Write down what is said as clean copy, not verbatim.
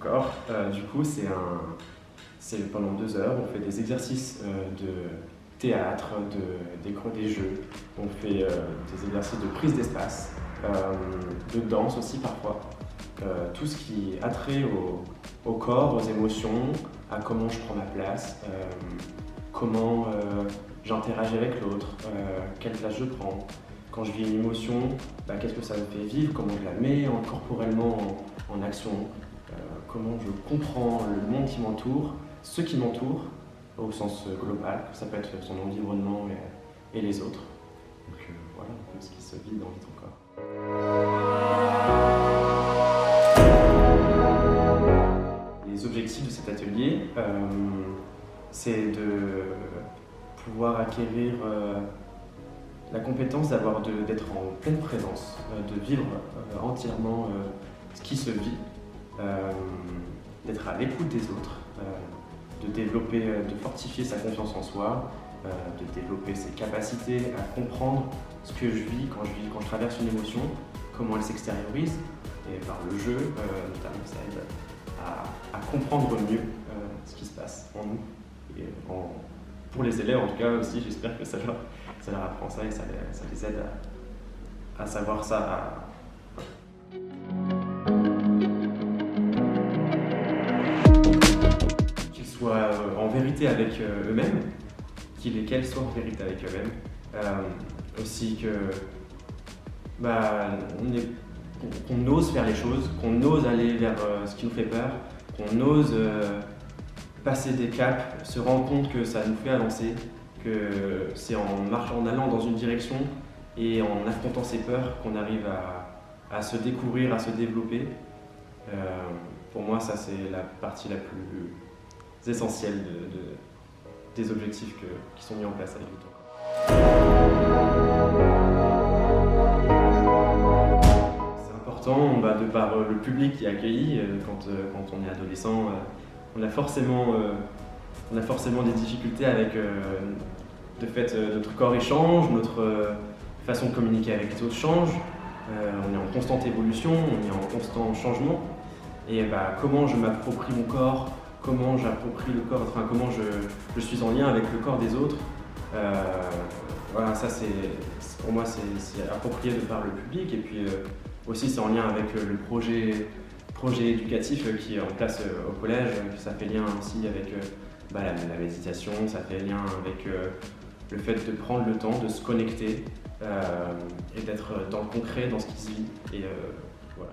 corps. Du coup, c'est pendant 2 heures, on fait des exercices de théâtre, des jeux, on fait des exercices de prise d'espace, de danse aussi parfois. Tout ce qui a trait au corps, aux émotions, à comment je prends ma place, comment j'interagis avec l'autre, quelle place je prends. Quand je vis une émotion, qu'est-ce que ça me fait vivre, comment je la mets corporellement en action, comment je comprends le monde qui m'entoure, ceux qui m'entourent, au sens global, ça peut être son environnement et les autres. Donc voilà un peu ce qui se vit dans ton corps. Les objectifs de cet atelier, c'est de pouvoir acquérir la compétence d'être en pleine présence, de vivre entièrement ce qui se vit, d'être à l'écoute des autres, de développer, de fortifier sa confiance en soi, de développer ses capacités à comprendre ce que je vis quand je traverse une émotion, comment elle s'extériorise, et par le jeu, notamment, ça aide à comprendre mieux ce qui se passe en nous. Et pour les élèves, en tout cas aussi, j'espère que ça leur apprend ça et ça les aide à savoir ça. Qu'ils soient en vérité avec eux-mêmes, qu'elles soient en vérité avec eux-mêmes. Aussi qu'on ose faire les choses, qu'on ose aller vers ce qui nous fait peur, qu'on ose passer des caps, se rendre compte que ça nous fait avancer, que c'est en allant dans une direction et en affrontant ses peurs qu'on arrive à se découvrir, à se développer. Pour moi, ça c'est la partie la plus essentielle des objectifs qui sont mis en place avec le temps. C'est important, de par le public qui est accueilli, quand on est adolescent, on a forcément des difficultés avec le fait notre corps échange, notre façon de communiquer avec les autres change, on est en constante évolution, on est en constant changement. Et comment je m'approprie mon corps, comment j'approprie le corps, comment je suis en lien avec le corps des autres. Voilà, ça pour moi c'est approprié de par le public, et puis aussi c'est en lien avec le projet éducatif qui est en place au collège, ça fait lien aussi avec la méditation, ça fait lien avec le fait de prendre le temps de se connecter et d'être dans le concret, dans ce qui se vit. Et voilà.